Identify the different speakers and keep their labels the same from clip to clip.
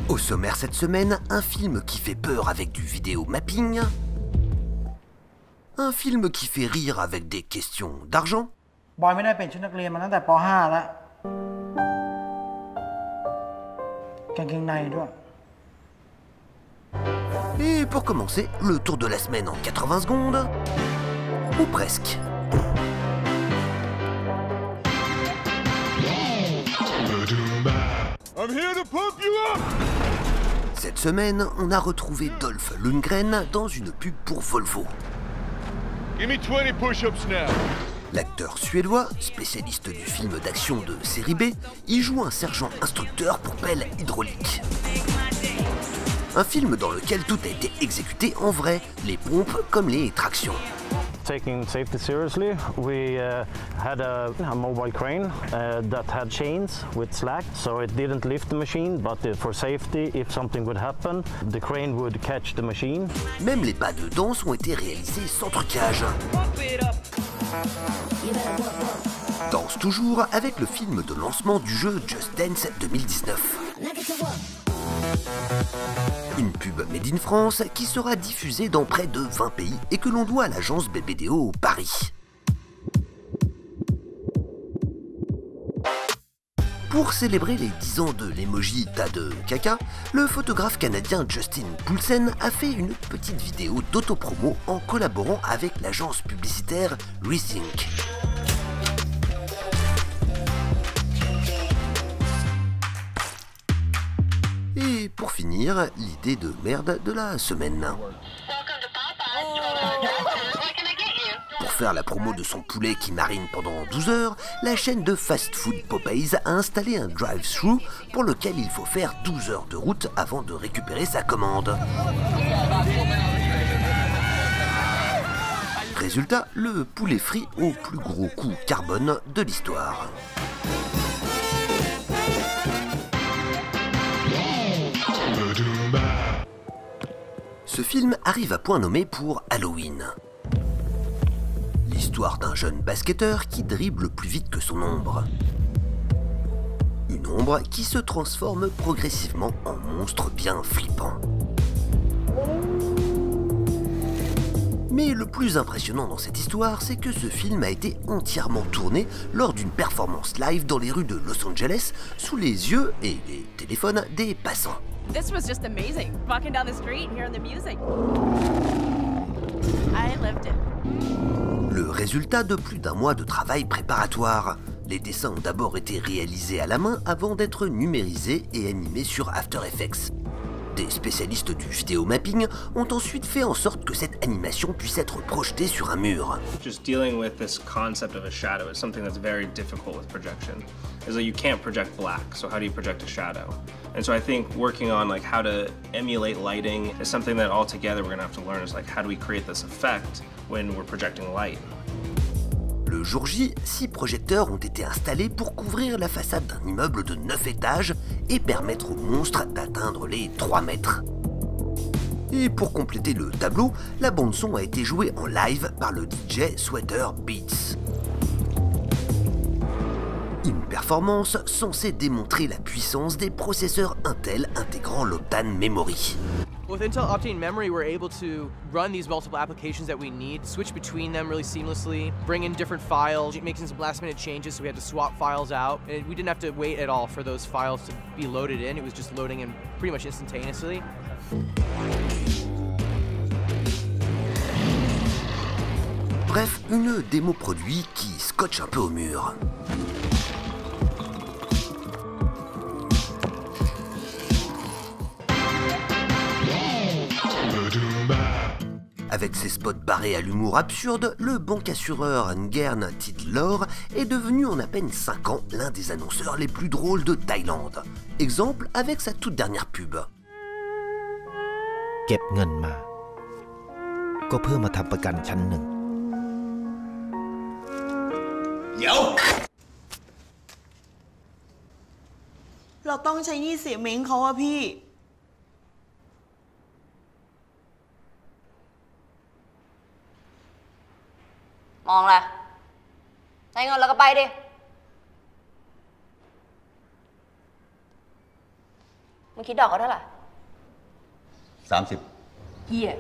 Speaker 1: Au sommaire cette semaine, un film qui fait peur avec du vidéo mapping, un film qui fait rire avec des questions d'argent,
Speaker 2: บอยไม่ได้เป็นชุดนักเรียนมาตั้งแต่ป .5 แล้วกางเกงในด้วย
Speaker 1: et pour commencer, le tour de la semaine en 80 secondes, ou presque.
Speaker 3: I'm here to pump you up.
Speaker 1: Cette semaine, on a retrouvé Dolph Lundgren dans une pub pour Volvo.
Speaker 3: Give me 20 push-ups now.
Speaker 1: L'acteur suédois, spécialiste du film d'action de série B, y joue un sergent instructeur pour pelle hydraulique. Un film dans lequel tout a été exécuté en vrai, les pompes comme les tractions.
Speaker 4: Taking safety seriously, we had a mobile crane that had chains with slack, so it didn't lift the machine, but for safety, if something would happen, the crane would catch the machine.
Speaker 1: Même les pas de danse ont été réalisés sans trucage. Danse toujours avec le film de lancement du jeu Just Dance 2019. Une pub made in France qui sera diffusée dans près de 20 pays et que l'on doit à l'agence BBDO Paris. Pour célébrer les 10 ans de l'emoji tas de caca, le photographe canadien Justin Poulsen a fait une petite vidéo d'autopromo en collaborant avec l'agence publicitaire Rethink. Et pour finir, l'idée de merde de la semaine. Pour faire la promo de son poulet qui marine pendant 12 heures, la chaîne de fast-food Popeyes a installé un drive-thru pour lequel il faut faire 12 heures de route avant de récupérer sa commande. Résultat, le poulet frit au plus gros coût carbone de l'histoire. Ce film arrive à point nommé pour Halloween. L'histoire d'un jeune basketteur qui dribble plus vite que son ombre. Une ombre qui se transforme progressivement en monstre bien flippant. Mais le plus impressionnant dans cette histoire, c'est que ce film a été entièrement tourné lors d'une performance live dans les rues de Los Angeles, sous les yeux et les téléphones des passants.
Speaker 5: This was just amazing, walking down the street and hearing the music. I lived it.
Speaker 1: Le résultat de plus d'un mois de travail préparatoire. Les dessins ont d'abord été réalisés à la main avant d'être numérisés et animés sur After Effects. Des spécialistes du vidéo mapping ont ensuite fait en sorte que cette animation puisse être projetée sur un mur.
Speaker 6: Just dealing with this concept of a shadow is something that's very difficult with projection. Is that you can't project black, so how do you project a shadow? And so I think working on like how to emulate lighting is something that all together we're gonna have to learn is like how do we create this effect when we're projecting light?
Speaker 1: Le jour J, 6 projecteurs ont été installés pour couvrir la façade d'un immeuble de 9 étages et permettre au monstre d'atteindre les 3 mètres. Et pour compléter le tableau, la bande-son a été jouée en live par le DJ Sweater Beats. Une performance censée démontrer la puissance des processeurs Intel intégrant l'Optane Memory.
Speaker 7: With Intel Optane memory, we're able to run these multiple applications that we need, switch between them really seamlessly, bring in different files, making some last-minute changes, so we had to swap files out. And we didn't have to wait at all for those files to be loaded in. It was just loading in pretty much instantaneously.
Speaker 1: Bref, une démo produit qui scotche un peu au mur. Avec ses spots barrés à l'humour absurde, le bancassureur Ngern Tidlor est devenu en à peine 5 ans l'un des annonceurs les plus drôles de Thaïlande. Exemple avec sa toute dernière pub.
Speaker 8: เก็บเงินมาก็เพื่อมาทำประกันชั้นหนึ่ง
Speaker 2: เดี๋ยวเราต้องใช้หนี้เสียเม้งเขาอะพี่
Speaker 9: มองละใช้เงินแล้วก็ไปดิ มึงคิดดอกเขาเท่าไหร่
Speaker 10: 30
Speaker 9: เฮีย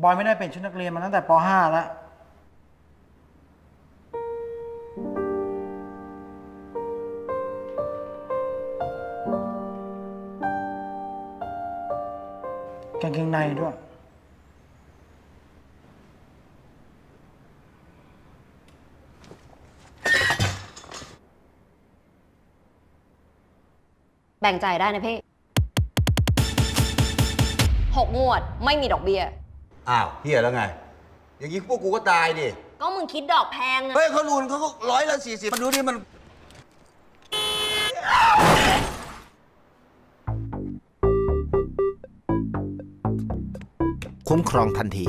Speaker 11: บอยไม่ได้เป็นชุดนักเรียนมาตั้งแต่ป .5 แล้วกางเกงในด้วย
Speaker 9: แบ่งจ่ายได้นะพี่6 งวดไม่มีดอกเบี้ย
Speaker 10: อ้าวเฮียแล้วไงอย่างนี้พวกกูก็ตายดิ
Speaker 9: ก็มึงคิดดอกแพงอะ
Speaker 10: เฮ้ยเขาลุนเขา140มันดูดิมัน
Speaker 8: คุ้มครองทันที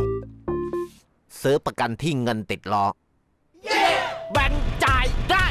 Speaker 8: ซื้อประกันที่เงินติดล้อแบ่งจ่ายได้